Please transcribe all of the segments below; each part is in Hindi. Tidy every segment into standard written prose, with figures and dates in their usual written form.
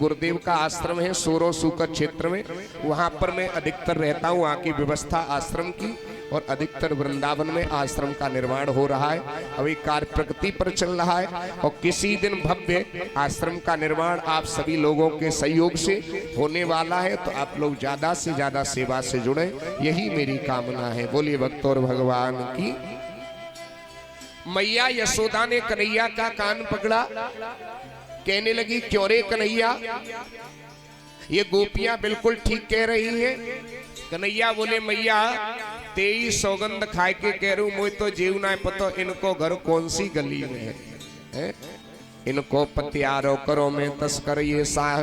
गुरुदेव का आश्रम है सोरो सूकर क्षेत्र में, वहां पर मैं अधिकतर रहता हूँ। वहाँ की व्यवस्था आश्रम की और अधिकतर वृंदावन में आश्रम का निर्माण हो रहा है। अभी कार्य प्रगति पर चल रहा है और किसी दिन भव्य आश्रम का निर्माण आप सभी लोगों के सहयोग से होने वाला है। तो आप लोग ज्यादा से ज्यादा सेवा से जुड़े, यही मेरी कामना है। बोलिए भक्त और भगवान की। मैया यशोदा ने कन्हैया का कान पकड़ा, कहने लगी क्यों रे कन्हैया, ये गोपियां बिल्कुल ठीक कह रही हैं। कन्हैया बोले मैया तेई सौगंध खाए के कह रू, मुझे तो जीव ना पता इनको घर कौन सी गली में है? इनको पतियारो करो में तस्कर ये साह,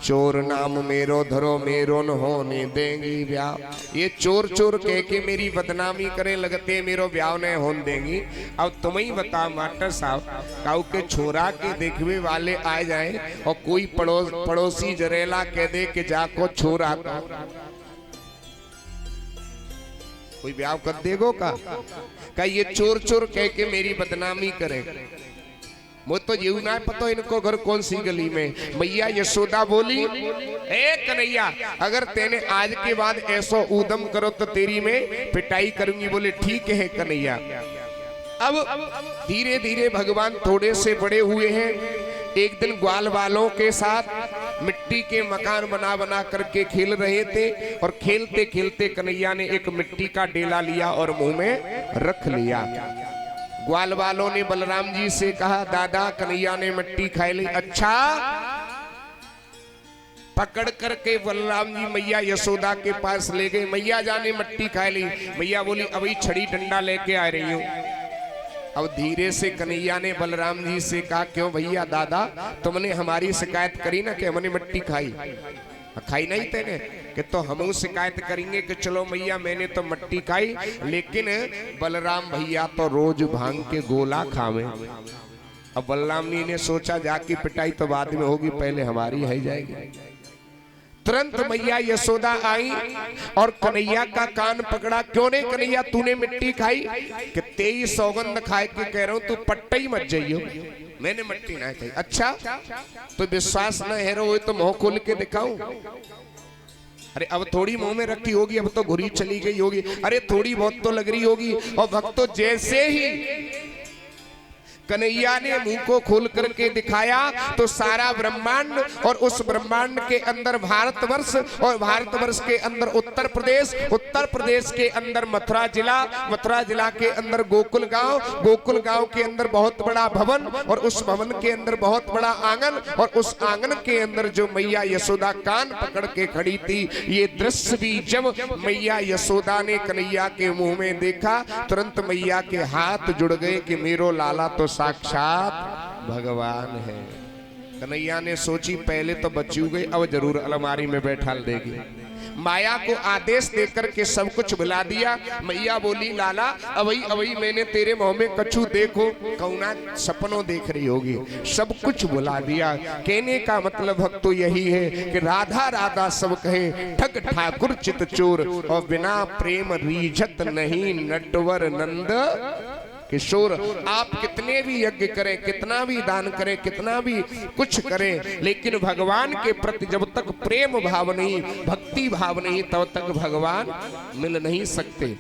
चोर नाम मेरो धरो मेरो न होने देंगी ब्याह। ये चोर चोर कह के मेरी बदनामी करे लगते मेरो ब्याह नहीं होने देंगी। अब तुम ही बता मास्टर साहब, काऊ के छोरा के देखवे वाले आ जाए और कोई पड़ोसी जरेला कह दे कि जाको छोरा कोई ब्याह कर देगो का ये चोर चोर कह के मेरी बदनामी करे। मुझे तो ये ना पता इनको घर कौन सी गली में। मैया यशोदा बोली ए कन्हैया, अगर तेने आज के बाद ऐसा उदम करो तो तेरी मैं पिटाई करूंगी। बोले ठीक है कन्हैया। अब धीरे धीरे भगवान थोड़े से बड़े हुए हैं। एक दिन ग्वाल वालों के साथ मिट्टी के मकान बना बना करके खेल रहे थे और खेलते खेलते कन्हैया ने एक मिट्टी का डेला लिया और मुंह में रख लिया। ग्वाल वालों ने बलराम जी से कहा दादा कन्हैया ने मिट्टी खाई ली। अच्छा, पकड़ करके बलराम जी मैया यशोदा के पास ले गए। मैया जाने मिट्टी खा ली। मैया बोली अभी छड़ी डंडा लेके आ रही हूँ। अब धीरे से कन्हैया ने बलराम जी से कहा क्यों भैया दादा तुमने हमारी शिकायत करी ना कि हमने मिट्टी खाई, खाई नहीं तेने कि तो हम शिकायत करेंगे कि चलो मैया मैंने तो मिट्टी खाई, लेकिन बलराम भैया तो रोज भांग के गोला खावे। अब बलराम जी ने सोचा जाके पिटाई तो बाद में होगी, पहले हमारी है जाएगी। तुरंत मैया यशोदा आई और कन्हैया का कान पकड़ा। क्यों ने कन्हैया तूने मिट्टी खाई? कि तेई सौगंध खाए के कह रहा हूं तू पट्टा ही मत जाइयो, मैंने मिट्टी ना खाई। अच्छा तो विश्वास न है रो तो मुंह खोल के दिखाऊं? अरे अब थोड़ी मुंह में रखी होगी, अब तो घुरी चली गई होगी। अरे थोड़ी बहुत तो लग रही होगी। और भक्तों जैसे ही कन्हैया ने मुंह को खोल करके दिखाया तो सारा ब्रह्मांड और उस ब्रह्मांड के अंदर भारतवर्ष और भारतवर्ष के अंदर उत्तर प्रदेश के अंदर मथुरा जिला के अंदर गोकुल गांव के अंदर बहुत बड़ा भवन और उस भवन के अंदर बहुत बड़ा आंगन और उस आंगन के अंदर जो मैया यशोदा कान पकड़ के खड़ी थी। ये दृश्य भी जब मैया यशोदा ने कन्हैया के मुंह में देखा तुरंत मैया के हाथ जुड़ गए कि मेरो लाला तो साक्षात भगवान है। कन्हैया ने सोची पहले तो बच्ची गई, अब जरूर अलमारी में बैठा देगी। माया को आदेश देकर के सब कुछ बुला दिया। मैया बोली लाला अवई मैंने तेरे मुंह में कछु देखो, कौना सपनों देख रही होगी। सब कुछ बुला दिया। कहने का मतलब भक्तों यही है कि राधा राधा सब कहे ठग ठाकुर चित चोर और बिना प्रेम रीझत नहीं नटवर नंद किशोर। आप कितने भी यज्ञ करें, कितना भी दान करें, कितना भी कुछ करें, लेकिन भगवान के प्रति जब तक प्रेम भाव नहीं, भक्ति भाव नहीं, तब तक भगवान मिल नहीं सकते।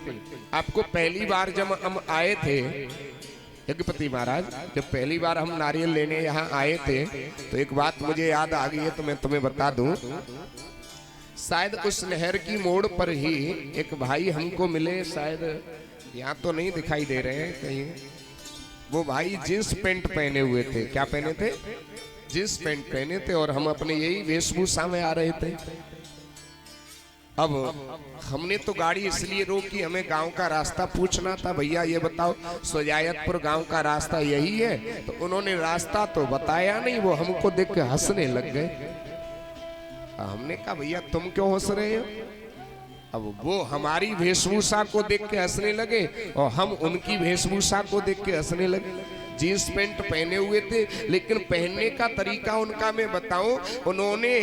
आपको पहली बार जब हम आए थे यज्ञपति महाराज, जब पहली बार हम नारियल लेने यहाँ आए थे तो एक बात मुझे याद आ गई है तो मैं तुम्हें बता दूं। शायद उस नहर की मोड़ पर ही एक भाई हमको मिले, शायद यहाँ तो नहीं दिखाई दे रहे हैं कहीं। वो भाई जींस पैंट पहने हुए थे। क्या पहने थे? जींस पैंट पहने थे और हम अपने यही वेशभूषा में आ रहे थे। अब हमने तो गाड़ी इसलिए रोकी, हमें गांव का रास्ता पूछना था। भैया ये बताओ सुजायतपुर गांव का रास्ता यही है? तो उन्होंने रास्ता तो बताया नहीं, वो हमको देख के हंसने लग गए। हमने कहा भैया तुम क्यों हंस रहे हो? अब वो हमारी वेशभूषा को देख के हंसने लगे और हम उनकी वेशभूषा को देख के हंसने लगे। जींस पैंट पहने हुए थे, लेकिन पहनने का तरीका उनका मैं बताऊं, उन्होंने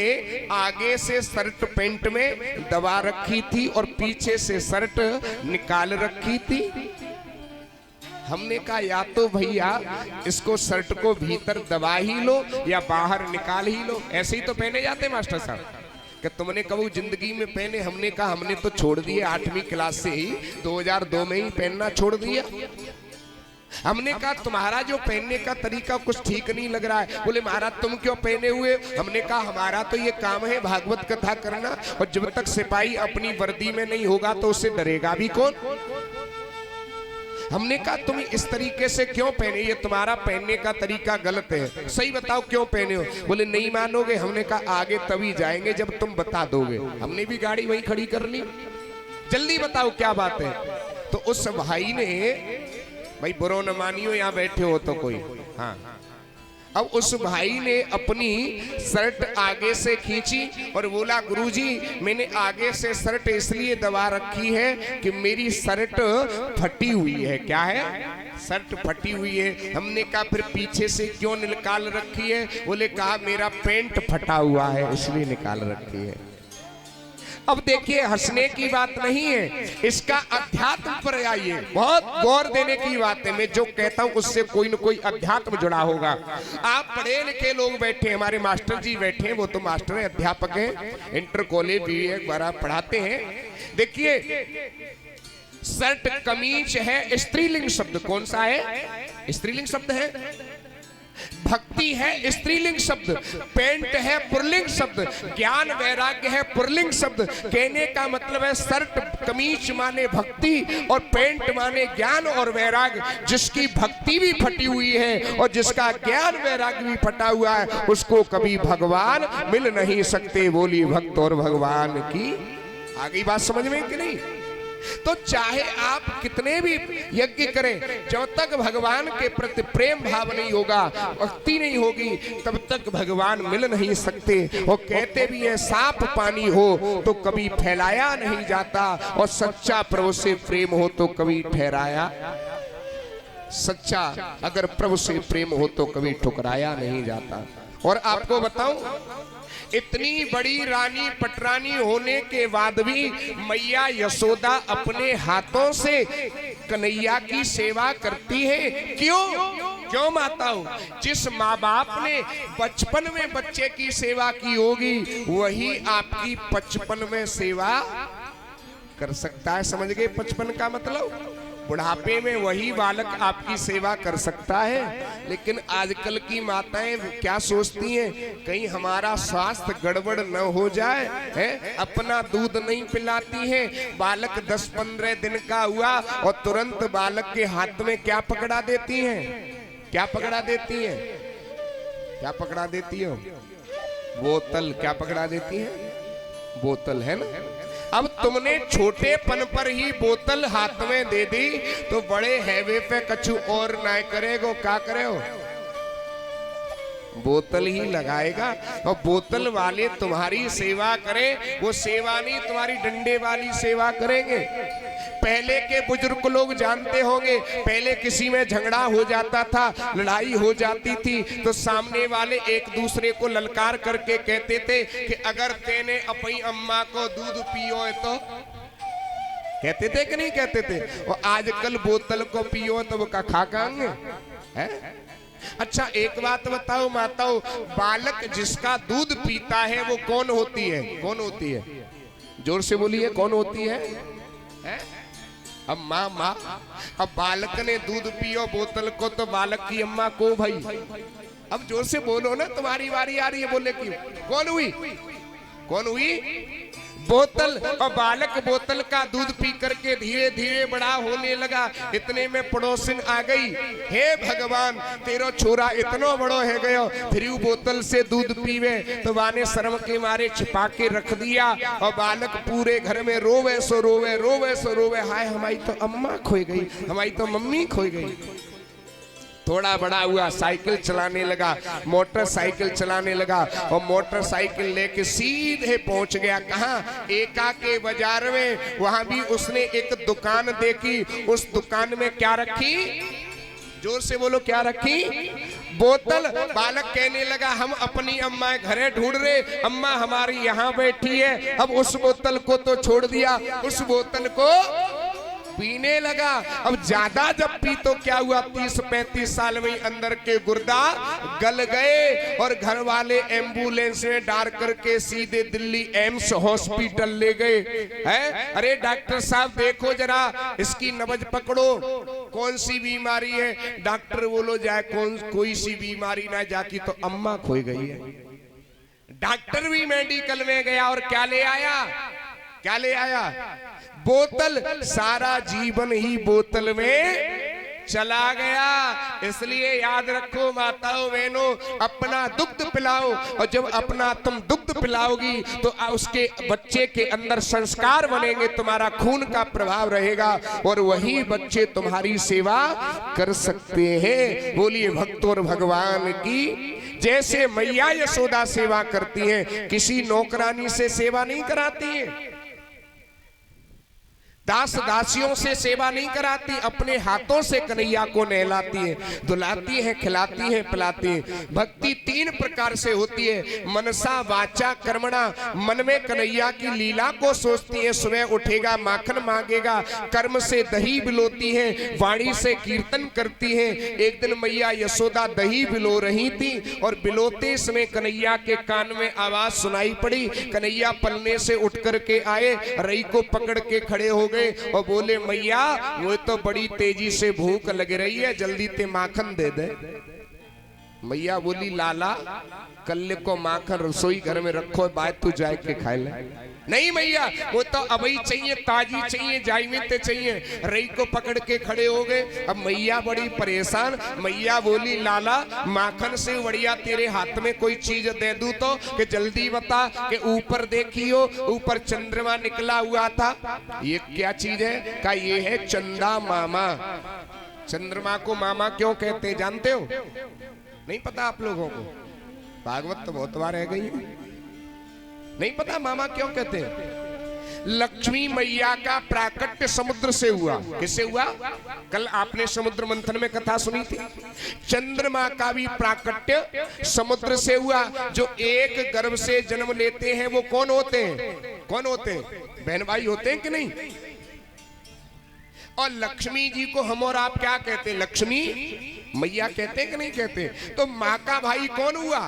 आगे से शर्ट पैंट में दबा रखी थी और पीछे से शर्ट निकाल रखी थी। हमने कहा या तो भैया इसको शर्ट को भीतर दबा ही लो या बाहर निकाल ही लो, ऐसे ही तो पहने जाते मास्टर साहब। कि तुमने कभी जिंदगी में पहने? हमने कहा हमने तो छोड़ दिए 8वीं क्लास से ही, 2002 में ही पहनना छोड़ दिया। हमने कहा तुम्हारा जो पहनने का तरीका कुछ ठीक नहीं लग रहा है। बोले महाराज तुम क्यों पहने हुए? हमने कहा हमारा तो ये काम है भागवत कथा करना, और जब तक सिपाही अपनी वर्दी में नहीं होगा तो उससे डरेगा भी कौन। हमने कहा तुम इस तरीके से क्यों पहने, ये तुम्हारा पहनने का तरीका गलत है, सही बताओ क्यों पहने हो? बोले नहीं मानोगे। हमने कहा आगे तभी जाएंगे जब तुम बता दोगे। हमने भी गाड़ी वहीं खड़ी कर ली, जल्दी बताओ क्या बात है। तो उस भाई ने, भाई बुरो न मानियो यहाँ बैठे हो तो कोई, हाँ, अब उस भाई ने अपनी शर्ट आगे से खींची और बोला गुरुजी मैंने आगे से शर्ट इसलिए दबा रखी है कि मेरी शर्ट फटी हुई है। क्या है? शर्ट फटी हुई है। हमने कहा फिर पीछे से क्यों निकाल रखी है? बोले कहा मेरा पेंट फटा हुआ है इसलिए निकाल रखी है। अब देखिए हंसने की बात नहीं है, इसका अध्यात्म पर आइए, बहुत गौर देने की बात है। मैं जो कहता हूं उससे कोई न कोई अध्यात्म जुड़ा होगा। आप पढ़े लिखे लोग बैठे, हमारे मास्टर जी बैठे हैं, वो तो मास्टर है, अध्यापक हैं, इंटर कॉलेज भी एक बार पढ़ाते हैं। देखिए शर्ट कमीज है स्त्रीलिंग शब्द, कौन सा है? स्त्रीलिंग शब्द है। भक्ति है स्त्रीलिंग शब्द, पेंट है पुल्लिंग शब्द, ज्ञान वैराग्य है पुल्लिंग शब्द। कहने का मतलब है शर्ट कमीज माने भक्ति और पेंट माने ज्ञान और वैराग्य। जिसकी भक्ति भी फटी हुई है और जिसका ज्ञान वैराग्य भी फटा हुआ है उसको कभी भगवान मिल नहीं सकते। बोली भक्त और भगवान की। आगे बात समझ में कि नहीं? तो चाहे आप कितने भी यज्ञ करें, जब तक भगवान के प्रति प्रेम भाव नहीं होगा, भक्ति नहीं होगी, तब तक भगवान मिल नहीं सकते। और कहते भी हैं साफ पानी हो तो कभी फैलाया नहीं जाता, और सच्चा प्रभु से प्रेम हो तो कभी ठहराया, सच्चा अगर प्रभु से प्रेम हो तो कभी ठुकराया नहीं जाता। और आपको बताऊं, इतनी बड़ी रानी पटरानी होने के बाद भी मैया यशोदा अपने हाथों से कन्हैया की सेवा करती है। क्यों? क्यों माताओं? जिस माँ बाप ने बचपन में बच्चे की सेवा की होगी वही आपकी 55 में सेवा कर सकता है। समझ गए 55 का मतलब? बुढ़ापे में वही बालक आपकी सेवा कर सकता है। लेकिन आजकल की माताएं क्या सोचती हैं, कहीं हमारा स्वास्थ्य गड़बड़ न हो जाए, है? अपना दूध नहीं पिलाती हैं। बालक 10-15 दिन का हुआ और तुरंत बालक के हाथ में क्या पकड़ा देती हैं? क्या पकड़ा देती हैं? क्या पकड़ा देती हो? बोतल। क्या पकड़ा देती है? बोतल, है ना? अब तुमने छोटेपन पर ही बोतल हाथ में दे दी तो बड़े हैवे पे कछु और ना करेगो, क्या करे हो? बोतल ही लगाएगा। और बोतल वाले तुम्हारी सेवा करें, वो सेवा नहीं तुम्हारी डंडे वाली सेवा करेंगे। पहले के बुजुर्ग लोग जानते होंगे, पहले किसी में झगड़ा हो जाता था, लड़ाई हो जाती थी, तो सामने वाले एक दूसरे को ललकार करके कहते थे कि अगर तेने अपनी अम्मा को दूध पियो तो, कहते थे कि नहीं कहते थे? और आजकल बोतल को पियो तो वो का खा खाएंगे, है? अच्छा एक बात बताओ माताओं, बालक जिसका दूध पीता है वो कौन होती है? कौन होती है? जोर से बोलिए, कौन होती है? अब माँ। अब बालक ने दूध पियो बोतल को तो बालक की अम्मा को भाई। अब जोर से बोलो ना, तुम्हारी बारी आ रही है बोले की। कौन हुई? कौन हुई? बोतल। और बालक बोतल का दूध पी करके धीरे धीरे बड़ा होने लगा। इतने में पड़ोसिन आ गई, हे भगवान तेरो छोरा इतनो बड़ो है गयो, फिर बोतल से दूध पीवे। तो वाने शर्म के मारे छिपा के रख दिया और बालक पूरे घर में रोवे सो रोवे, रोवे सो रोवे, हाय हमारी तो अम्मा खोई गई, हमारी तो मम्मी खोई गई। थोड़ा बड़ा हुआ, साइकिल चलाने लगा, मोटरसाइकिल चलाने लगा और मोटरसाइकिल लेके सीधे पहुंच गया कहाँ? एका के बाजार में। वहां भी उसने एक दुकान देखी, उस दुकान में क्या रखी? जोर से बोलो, क्या रखी? बोतल। बालक कहने लगा हम अपनी अम्मा घरे ढूंढ रहे, अम्मा हमारी यहाँ बैठी है। अब उस बोतल को तो छोड़ दिया, उस बोतल को पीने लगा। अब ज्यादा जब पी तो क्या हुआ, 30-35 साल में अंदर के गुर्दा गल गए और घर वाले एम्बुलेंस में डाल करके सीधे दिल्ली एम्स हॉस्पिटल ले गए। है, अरे डॉक्टर साहब देखो जरा इसकी नब्ज पकड़ो, कौन सी बीमारी है। डॉक्टर बोलो जाए कोई सी बीमारी ना जाकी तो अम्मा खोई गई है। डॉक्टर भी मेडिकल में गया और क्या ले आया, क्या ले आया, बोतल। सारा जीवन ही बोतल में चला गया। इसलिए याद रखो माताओं बहनों, अपना दुग्ध पिलाओ, और जब अपना तुम दुग्ध पिलाओगी तो उसके बच्चे के अंदर संस्कार बनेंगे, तुम्हारा खून का प्रभाव रहेगा और वही बच्चे तुम्हारी सेवा कर सकते हैं। बोलिए भक्तों और भगवान की। जैसे मैया यशोदा सेवा करती हैं, किसी नौकरानी से सेवा नहीं कराती है, दास दासियों से सेवा नहीं कराती, अपने हाथों से कन्हैया को नहलाती है, दुलाती है, खिलाती है, पिलाती है। भक्ति 3 प्रकार से होती है, मनसा वाचा कर्मणा। मन में कन्हैया की लीला को सोचती है, सुबह उठेगा माखन मांगेगा, कर्म से दही बिलोती है, वाणी से कीर्तन करती है। एक दिन मैया यशोदा दही बिलो रही थी और बिलोते समय कन्हैया के कान में आवाज सुनाई पड़ी। कन्हैया पलने से उठ करके आए, रई को पकड़ के खड़े हो और बोले मैया वो तो बड़ी तेजी से भूख लग रही है, जल्दी ते माखन दे दे। मैया बोली लाला कल को माखन रसोई घर में रखो, बात तू जाए के खाए ले। नहीं मैया वो तो अभी चाहिए, ताजी चाहिए, जायमित चाहिए। रई को पकड़ के खड़े हो गए। अब मैया बड़ी परेशान। मैया बोली लाला माखन से बढ़िया तेरे हाथ में कोई चीज दे दूं तो, कि जल्दी बता कि ऊपर देखियो, ऊपर चंद्रमा निकला हुआ था। ये क्या चीज है? का ये है चंदा मामा। चंद्रमा को मामा क्यों कहते हैं जानते हो? नहीं पता आप लोगों को? भागवत तो बहुत बार रह गई है, नहीं पता मामा क्यों कहते हैं? लक्ष्मी मैया का प्राकट्य समुद्र से हुआ। किससे हुआ? कल आपने समुद्र मंथन में कथा सुनी थी। चंद्रमा का भी प्राकट्य समुद्र से हुआ। जो एक गर्भ से जन्म लेते हैं वो कौन होते हैं? कौन होते हैं? बहन भाई होते हैं कि नहीं? और लक्ष्मी जी को हम और आप क्या कहते हैं? लक्ष्मी मैया कहते हैं कि नहीं कहते? तो माँ का भाई कौन हुआ?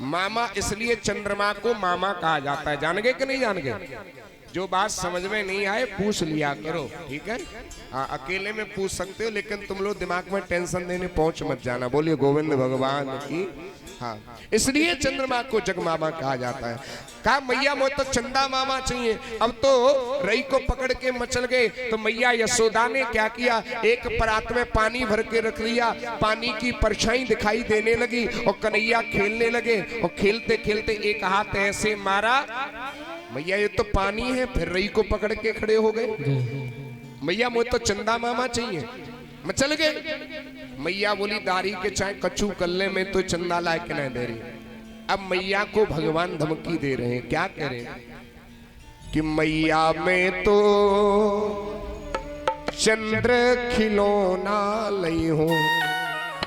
मामा। इसलिए चंद्रमा को मामा कहा जाता है। जान गए कि नहीं जान गए? जो बात समझ में नहीं आए पूछ लिया करो, ठीक है? हाँ, अकेले में पूछ सकते हो, लेकिन तुम लोग दिमाग में टेंशन देने पहुंच मत जाना। बोलिए गोविंद भगवान की। हाँ, इसलिए चंद्रमा को जगमामा कहा जाता है। कहा मैया मुझे तो चंदा मामा चाहिए। अब तो रई को पकड़ के मचल गए। तो मैया यशोदा ने क्या किया, एक परात में पानी भर के रख लिया। पानी की परछाई दिखाई देने लगी और कन्हैया खेलने लगे। और खेलते खेलते एक हाथ ऐसे मारा, मैया ये तो पानी है। फिर रई को पकड़ के खड़े हो गए। मैया मुझे तो चंदा मामा चाहिए। मचल गए। मैया बोली दारी के चाहे कच्चू कल्ले में तो चंदा लाए के नहीं दे रही। अब मैया को भगवान धमकी दे रहे हैं। क्या कह रहे हैं कि मैया में तो चंद्र खिलौना लई हो।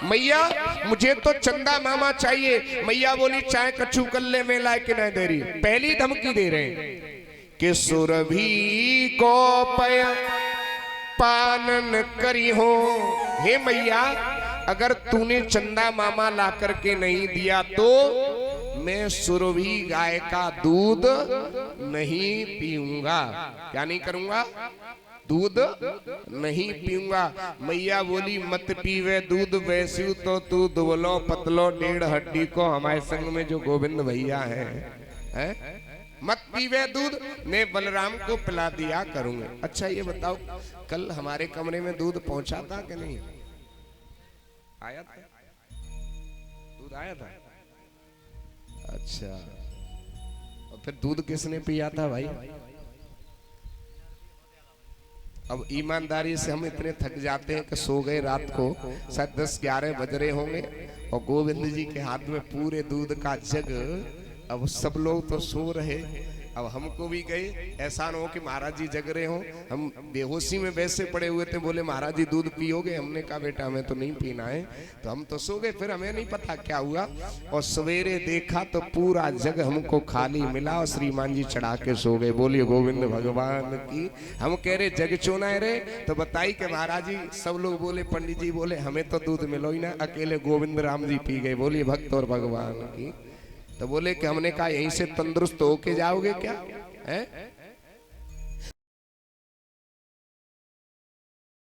मैया मुझे तो चंदा मामा चाहिए। मैया बोली चाहे कच्चू कल्ले में लाए के नहीं दे रही। पहली धमकी दे रहे हैं कि सुरभि को पय पानन करी हो। हे मैया अगर तूने चंदा मामा ला करके नहीं दिया तो मैं सुरभि गाय का दूध नहीं पीऊंगा। क्या नहीं करूंगा? दूध नहीं पीऊंगा। मैया बोली मत पीवे दूध वैसी तो तू दुबलो पतलो 1.5 हड्डी को। हमारे संग में जो गोविंद भैया है? मत पीवे दूध। मैं बलराम को पिला दिया करूंगा। अच्छा ये बताओ कल हमारे कमरे में दूध पहुंचा था कि नहीं? आया था? दूध आया था? अच्छा, और फिर दूध किसने पिया था भाई? अब ईमानदारी से हम इतने थक जाते हैं कि सो गए रात को, शायद 10-11 बज रहे होंगे और गोविंद जी के हाथ में पूरे दूध का जग। अब सब लोग तो सो रहे, अब हमको भी गए, ऐसा न हो कि महाराज जी जग रहे हो, हम बेहोशी में वैसे पड़े हुए थे, बोले महाराज जी दूध पियोगे? हमने कहा बेटा हमें तो नहीं पीना है, तो हम तो सो गए। फिर हमें नहीं पता क्या हुआ, और सवेरे देखा तो पूरा जग हमको खाली मिला और श्रीमान जी चढ़ा के सो गए। बोलिए गोविंद भगवान की। हम कह रहे जग चोना रे, तो बताई कि महाराज जी सब लोग बोले, पंडित जी बोले हमें तो दूध मिलो ही ना, अकेले गोविंद राम जी पी गए। बोलिए भक्त और भगवान की। तो बोले कि हमने कहा यहीं से तंदुरुस्त होके जाओगे क्या है?